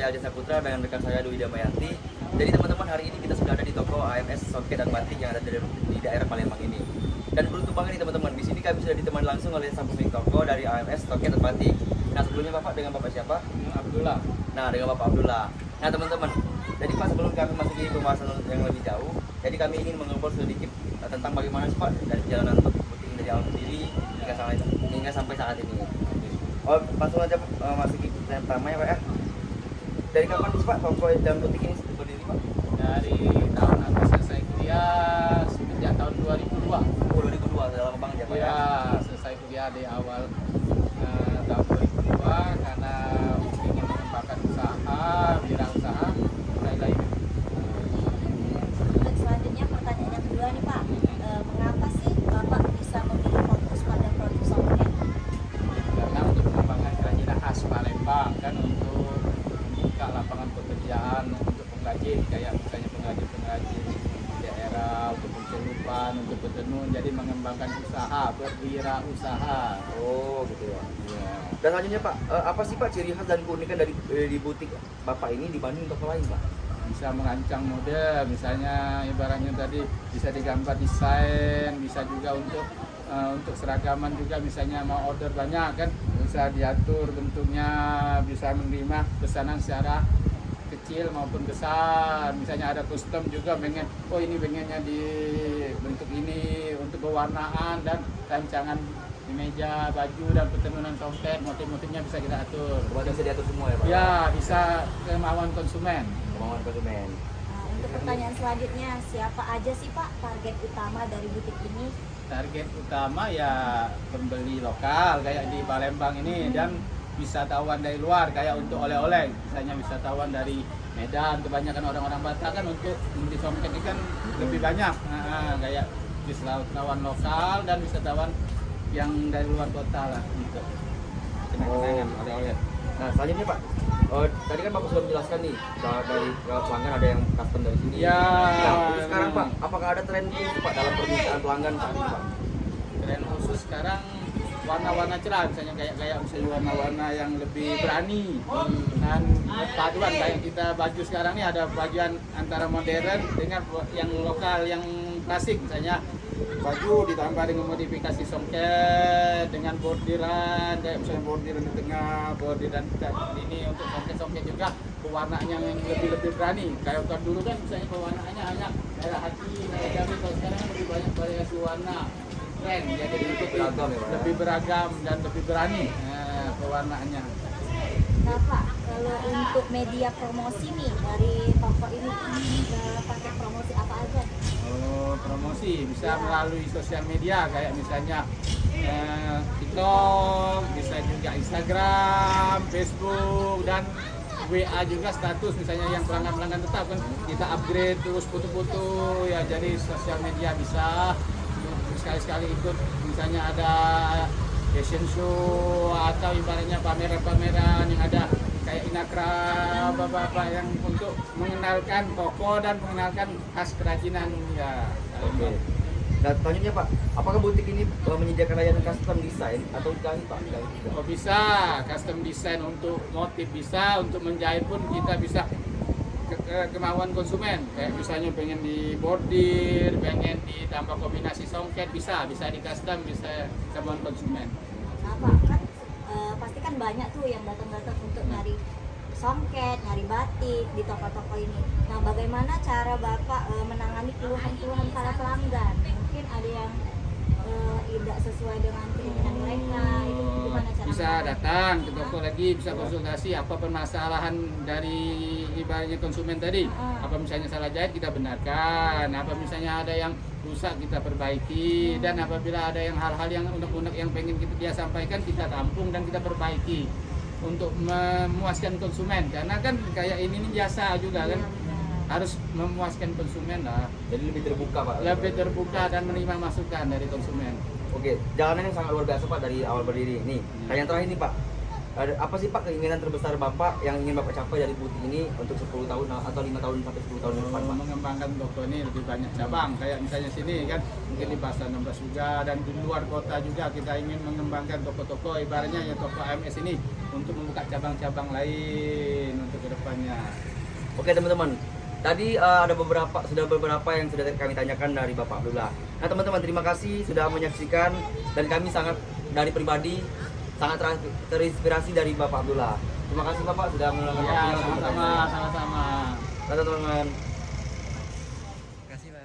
Aljan Saputra dengan rekan saya Dwi Damayanti. Jadi teman-teman, hari ini kita sudah ada di toko AMS Songket dan Batik yang ada di daerah Palembang ini. Dan beruntung banget nih teman-teman, di sini kami sudah ditemani langsung oleh sang pemilik toko dari AMS Songket dan Batik. Nah sebelumnya Bapak dengan Bapak siapa? Abdullah. Nah dengan Bapak Abdullah. Nah teman-teman, jadi Pak sebelum kami masuki pembahasan yang lebih jauh, jadi kami ingin mengobrol sedikit tentang bagaimana sih Pak dari perjalanan butik dari awal berdiri hingga sampai saat ini. Oh, langsung aja masuk ke yang pertama ya Pak ya. Dari kapan sih Pak toko dan butik ini berdiri Pak? Dari tahun aku selesai kuliah semenjak tahun 2002. Oh 2002, sudah lama banget ya Pak ya? Ya, selesai kuliah di awal tahun 2002 karena ingin mengembangkan usaha, wirausaha, mulai dari Selanjutnya pertanyaan yang kedua nih Pak, mengapa sih Bapak bisa memilih fokus pada produk songket? karena untuk mengembangkan kerajinan khas Palembang dan untuk membuka lapangan pekerjaan untuk pengrajin kayak misalnya pengrajin di daerah, untuk pencelupan, untuk petenun, jadi mengembangkan usaha, berwirausaha. Oh gitu ya. Ya. Dan selanjutnya Pak, apa sih Pak ciri khas dan keunikan dari di butik Bapak ini dibanding toko lain Pak? Bisa merancang model, misalnya ibaratnya tadi bisa digambar desain, bisa juga untuk seragaman juga, misalnya mau order banyak kan bisa diatur bentuknya, bisa menerima pesanan secara kecil maupun besar, misalnya ada custom juga pengen, oh ini pengennya di bentuk ini untuk pewarnaan dan rancangan di meja, baju dan petenunan songket, motif-motifnya bisa kita atur. Berarti bisa diatur semua ya Pak? Ya, bisa kemauan konsumen. Kemauan konsumen. Untuk pertanyaan selanjutnya, siapa aja sih Pak target utama dari butik ini? Target utama ya pembeli lokal kayak di Palembang ini dan wisatawan dari luar kayak untuk oleh-oleh, misalnya wisatawan dari Medan, kebanyakan orang-orang Batak kan untuk di songket ini kan lebih banyak. Kayak wisatawan lokal dan wisatawan yang dari luar kota lah gitu. Kenang-kenangan oleh-oleh. Nah selanjutnya Pak, tadi kan Bapak sudah menjelaskan nih dari pelanggan ada yang custom dari sini. Ya. Nah, untuk sekarang Pak, apakah ada tren khusus Pak dalam permintaan pelanggan saat ini Pak? Tren khusus sekarang warna-warna cerah, misalnya kayak misalnya warna-warna yang lebih berani dan paduan kayak kita baju sekarang ini ada bagian antara modern dengan yang lokal yang klasik, misalnya baju ditambah dengan modifikasi songket dengan bordiran kayak misalnya bordiran di tengah, bordiran ini untuk songket-songket juga pewarnaannya yang lebih berani. Kayak kalau dulu kan misalnya pewarnaannya hanya merah hati, merah cabai, kalau sekarang lebih banyak variasi warna. Keren, jadi lebih beragam dan lebih berani pewarnaannya. Nah Pak, kalau untuk media promosi nih dari toko ini pakai promosi apa aja? Oh, promosi bisa melalui sosial media kayak misalnya TikTok, bisa juga Instagram, Facebook dan WA juga status, misalnya yang pelanggan-pelanggan tetap kan kita upgrade terus foto-foto ya, jadi sosial media bisa sekali-sekali ikut, misalnya ada fashion show atau ibaratnya pameran-pameran yang ada kayak Inakra bapak-bapak yang untuk mengenalkan toko dan mengenalkan khas kerajinan ya. Oke. Nah selanjutnya Pak, apakah butik ini menyediakan layanan custom design atau enggak Pak? Oh bisa, custom design untuk motif bisa, untuk menjahit pun kita bisa kemauan konsumen. Kayak misalnya pengen di bordir, pengen ditambah kombinasi songket bisa di custom, bisa kemauan konsumen. Nah Pak, kan pasti kan banyak tuh yang datang-datang untuk nyari songket, nyari batik di toko-toko ini. Nah bagaimana cara Bapak menangani keluhan-keluhan para pelanggan? Mungkin ada yang tidak sesuai dengan keinginan mereka, itu gimana cara Bisa datang ke toko lagi, bisa konsultasi apa permasalahan dari ibaratnya konsumen tadi. Apa misalnya salah jahit kita benarkan, apa misalnya ada yang rusak kita perbaiki, dan apabila ada yang hal-hal yang unek-unek yang pengen dia sampaikan kita tampung dan kita perbaiki untuk memuaskan konsumen, karena kan kayak ini nih jasa juga kan, harus memuaskan konsumen lah. Jadi lebih terbuka Pak? Lebih terbuka dan menerima masukan dari konsumen. Oke, jalanan yang sangat luar biasa Pak dari awal berdiri. Nih, yang terakhir nih Pak, Apa sih Pak keinginan terbesar Bapak yang ingin Bapak capai dari butik ini untuk 10 tahun atau 5 tahun sampai 10 tahun ke depan Pak? Mengembangkan toko ini lebih banyak cabang, kayak misalnya sini kan mungkin di Pasar 16 juga, dan di luar kota juga kita ingin mengembangkan toko-toko ibaratnya ya toko AMS ini untuk membuka cabang-cabang lain untuk kedepannya. Oke teman-teman, tadi ada beberapa yang sudah kami tanyakan dari Bapak Abdullah. Nah teman-teman, terima kasih sudah menyaksikan, dan kami sangat dari pribadi sangat terinspirasi dari Bapak Abdullah. Terima kasih Bapak sudah meluangkan Ya, waktunya untuk sama-sama, bertanya. sama-sama. Dadah teman-teman. Terima kasih Pak.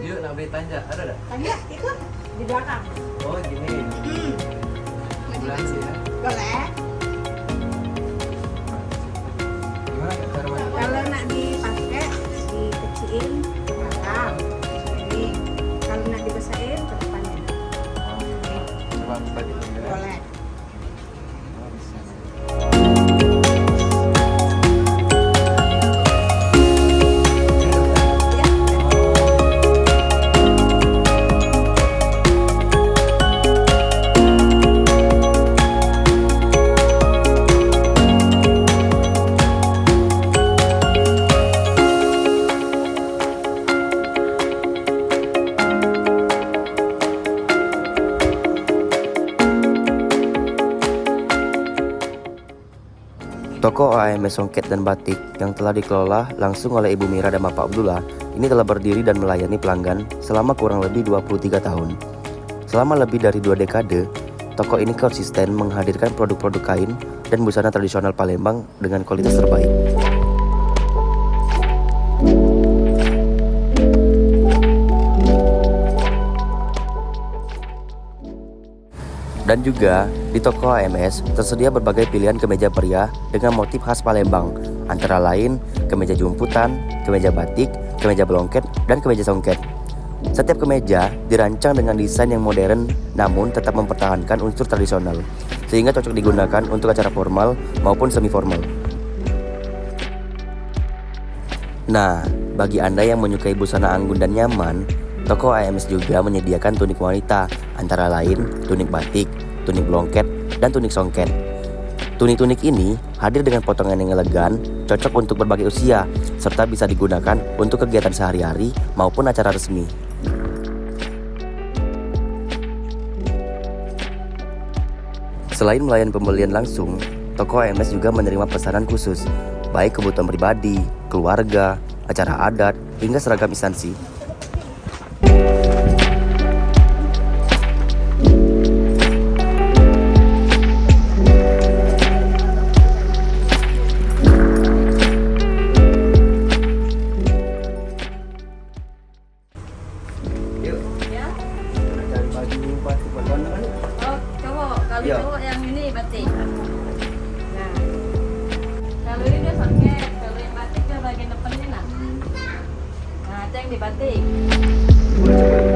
Yuk, nak beli tanja, ada tak? Tanya itu di belakang. Oh gini. Bulan sih ya. Boleh. Gimana cara main? Kalau nak dipakai, dikecilin ke belakang. Ini. Kalau nak dibesarin ke depannya. Coba buka dulu ya. Boleh. Oh, bisa. Toko AMS Songket dan Batik yang telah dikelola langsung oleh Ibu Mira dan Bapak Abdullah ini telah berdiri dan melayani pelanggan selama kurang lebih 23 tahun. Selama lebih dari 2 dekade, toko ini konsisten menghadirkan produk-produk kain dan busana tradisional Palembang dengan kualitas terbaik. Dan juga di toko AMS tersedia berbagai pilihan kemeja pria dengan motif khas Palembang, antara lain kemeja jumputan, kemeja batik, kemeja belongket, dan kemeja songket. Setiap kemeja dirancang dengan desain yang modern namun tetap mempertahankan unsur tradisional, sehingga cocok digunakan untuk acara formal maupun semi formal. Nah, bagi Anda yang menyukai busana anggun dan nyaman, toko AMS juga menyediakan tunik wanita, antara lain tunik batik, tunik belongket, dan tunik songket. Tunik-tunik ini hadir dengan potongan yang elegan, cocok untuk berbagai usia, serta bisa digunakan untuk kegiatan sehari-hari maupun acara resmi. Selain melayani pembelian langsung, toko AMS juga menerima pesanan khusus, baik kebutuhan pribadi, keluarga, acara adat, hingga seragam instansi. Yuk, Ya. cari baju batik buat warna kan? Oh, cowok. Kalau Iya. cowok yang ini batik. Nah. Kalau ini dia songket, kalau yang batik dia bagian depannya nah. Nah, itu yang di batik. Boleh coba.